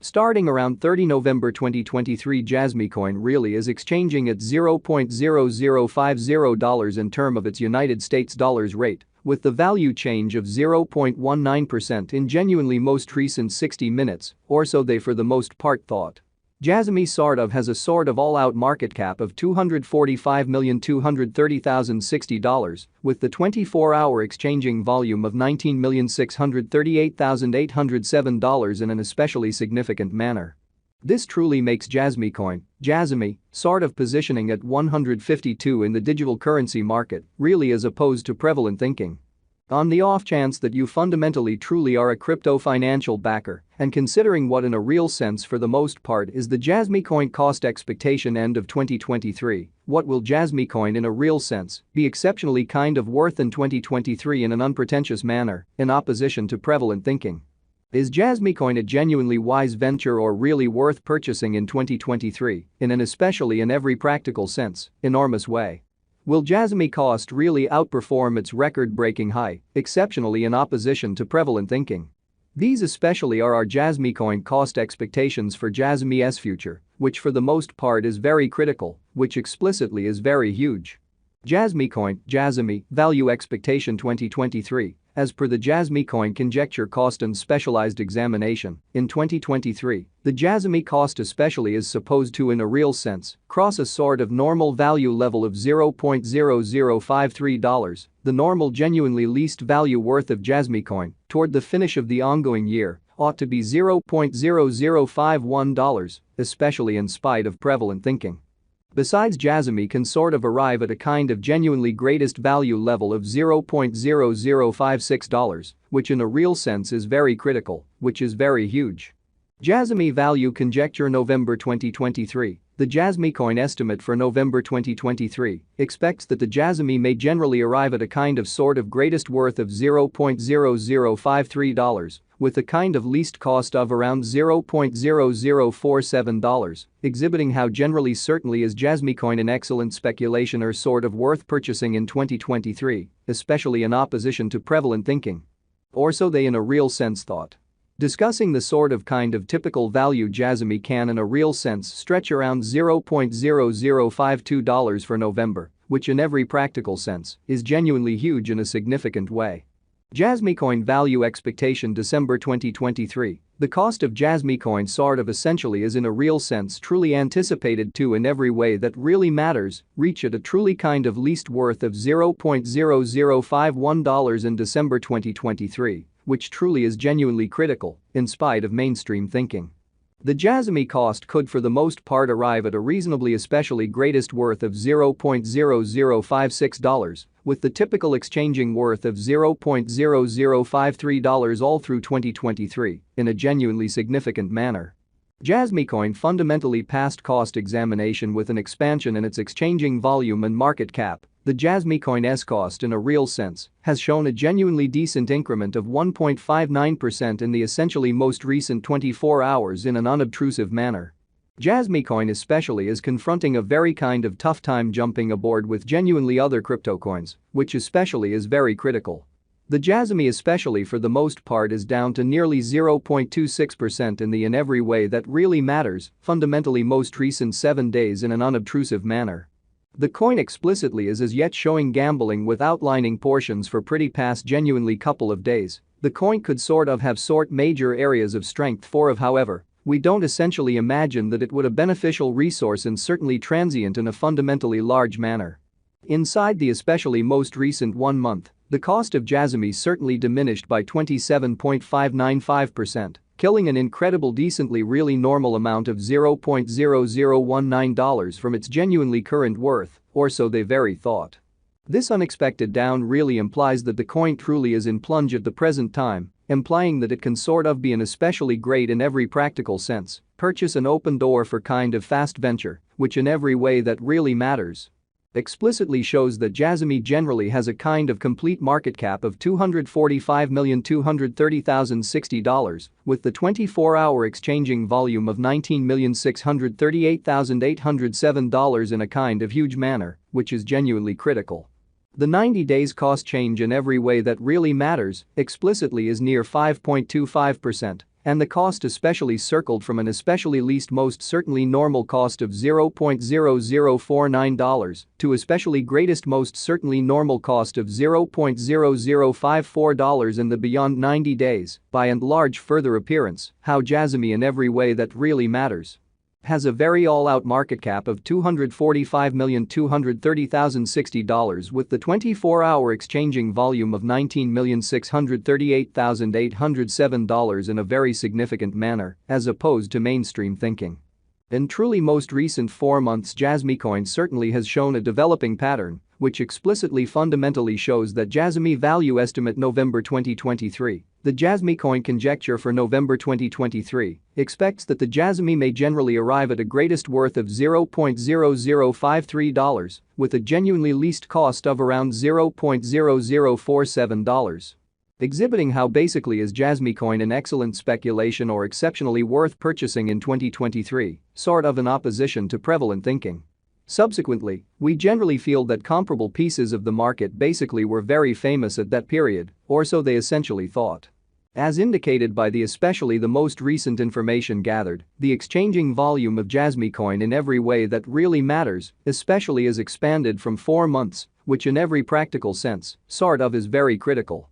Starting around 30 November 2023, Jasmy coin really is exchanging at $0.0050 in term of its United States dollars rate, with the value change of 0.19% in genuinely most recent 60 minutes, or so they for the most part thought. Jasmy sort of has a sort of all-out market cap of $245,230,060, with the 24-hour exchanging volume of $19,638,807 in an especially significant manner. This truly makes Jasmy coin, Jasmy, sort of positioning at 152 in the digital currency market, really as opposed to prevalent thinking. On the off chance that you fundamentally truly are a crypto financial backer, and considering what in a real sense for the most part is the Jasmy coin cost expectation end of 2023, what will Jasmy coin in a real sense be exceptionally kind of worth in 2023 in an unpretentious manner, in opposition to prevalent thinking? Is Jasmy coin a genuinely wise venture or really worth purchasing in 2023, in an especially in every practical sense, enormous way? Will Jasmy cost really outperform its record-breaking high, exceptionally in opposition to prevalent thinking? These especially are our Jasmy coin cost expectations for Jasmy's future, which for the most part is very critical, which explicitly is very huge. Jasmy coin, Jasmy, value expectation 2023. As per the Jasmy coin conjecture cost and specialized examination, in 2023, the Jasmy cost especially is supposed to in a real sense cross a sort of normal value level of $0.0053, the normal genuinely least value worth of Jasmy coin, toward the finish of the ongoing year, ought to be $0.0051, especially in spite of prevalent thinking. Besides, Jasmy can sort of arrive at a kind of genuinely greatest value level of $0.0056, which in a real sense is very critical, which is very huge. Jasmy value conjecture November 2023. The Jasmy coin estimate for November 2023 expects that the Jasmy may generally arrive at a kind of sort of greatest worth of $0.0053, with a kind of least cost of around $0.0047, exhibiting how generally certainly is Jasmy coin an excellent speculation or sort of worth purchasing in 2023, especially in opposition to prevalent thinking. Or so they in a real sense thought. Discussing the sort of kind of typical value Jasmy can in a real sense stretch around $0.0052 for November, which in every practical sense is genuinely huge in a significant way. Jasmy coin value expectation December 2023. The cost of Jasmy coin sort of essentially is in a real sense truly anticipated to in every way that really matters, reach at a truly kind of least worth of $0.0051 in December 2023. Which truly is genuinely critical, in spite of mainstream thinking. The Jasmy cost could for the most part arrive at a reasonably especially greatest worth of $0.0056, with the typical exchanging worth of $0.0053 all through 2023, in a genuinely significant manner. Jasmy coin fundamentally passed cost examination with an expansion in its exchanging volume and market cap. The Jasmy coin's cost in a real sense has shown a genuinely decent increment of 1.59% in the essentially most recent 24 hours in an unobtrusive manner. Jasmy coin especially is confronting a very kind of tough time jumping aboard with genuinely other crypto coins, which especially is very critical. The Jasmy especially for the most part is down to nearly 0.26% in the in every way that really matters, fundamentally most recent 7 days in an unobtrusive manner. The coin explicitly is as yet showing gambling with outlining portions for pretty past genuinely couple of days. The coin could sort of have major areas of strength for however, we don't essentially imagine that it would a beneficial resource and certainly transient in a fundamentally large manner. Inside the especially most recent 1 month, the cost of Jasmy certainly diminished by 27.595%. Killing an incredible decently really normal amount of $0.0019 from its genuinely current worth, or so they very thought. This unexpected down really implies that the coin truly is in plunge at the present time, implying that it can sort of be an especially great in every practical sense, purchase an open door for kind of fast venture, which in every way that really matters. Explicitly shows that Jasmy generally has a kind of complete market cap of $245,230,060, with the 24-hour exchanging volume of $19,638,807 in a kind of huge manner, which is genuinely critical. The 90 days cost change in every way that really matters, explicitly is near 5.25%, And the cost especially circled from an especially least most certainly normal cost of $0.0049 to especially greatest most certainly normal cost of $0.0054 in the beyond 90 days, by and large further appearance, how Jasmy in every way that really matters has a very all-out market cap of $245,230,060 with the 24-hour exchanging volume of $19,638,807 in a very significant manner, as opposed to mainstream thinking. In truly most recent 4 months, Jasmy coin certainly has shown a developing pattern, which explicitly fundamentally shows that Jasmy value estimate November 2023. The Jasmy coin conjecture for November 2023 expects that the Jasmy may generally arrive at a greatest worth of $0.0053 with a genuinely least cost of around $0.0047. Exhibiting how basically is Jasmy coin an excellent speculation or exceptionally worth purchasing in 2023, sort of in opposition to prevalent thinking. Subsequently, we generally feel that comparable pieces of the market basically were very famous at that period, or so they essentially thought. As indicated by especially the most recent information gathered, the exchanging volume of Jasmy coin in every way that really matters, especially is expanded from 4 months, which in every practical sense, sort of is very critical.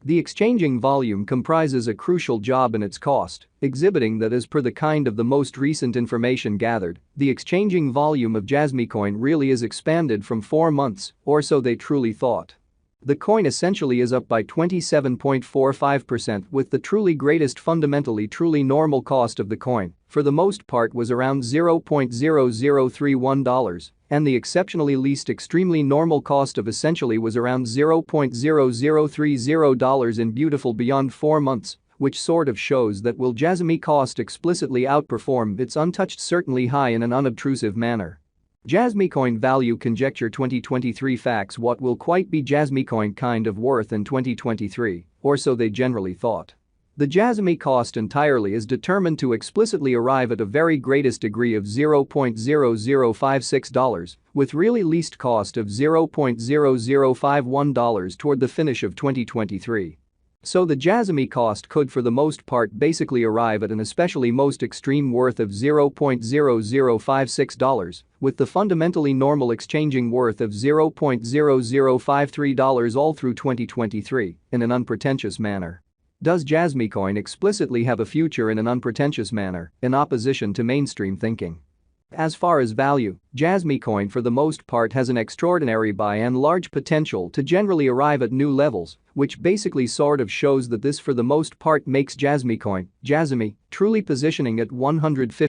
The exchanging volume comprises a crucial job in its cost, exhibiting that as per the kind of the most recent information gathered, the exchanging volume of Jasmy coin really is expanded from 4 months, or so they truly thought. The coin essentially is up by 27.45% with the truly greatest fundamentally truly normal cost of the coin, for the most part was around $0.0031, and the exceptionally least extremely normal cost of essentially was around $0.0030 in beautiful beyond 4 months, which sort of shows that will Jasmy cost explicitly outperform its untouched certainly high in an unobtrusive manner. Jasmy coin value conjecture 2023 facts. What will quite be Jasmy coin kind of worth in 2023, or so they generally thought. The Jasmy cost entirely is determined to explicitly arrive at a very greatest degree of $0.0056, with really least cost of $0.0051 toward the finish of 2023. So the Jasmy cost could for the most part basically arrive at an especially most extreme worth of $0.0056, with the fundamentally normal exchanging worth of $0.0053 all through 2023, in an unpretentious manner. Does Jasmy coin explicitly have a future in an unpretentious manner, in opposition to mainstream thinking? As far as value, Jasmy coin for the most part has an extraordinary by and large potential to generally arrive at new levels, which basically sort of shows that this for the most part makes Jasmy coin, Jasmy, truly positioning at 150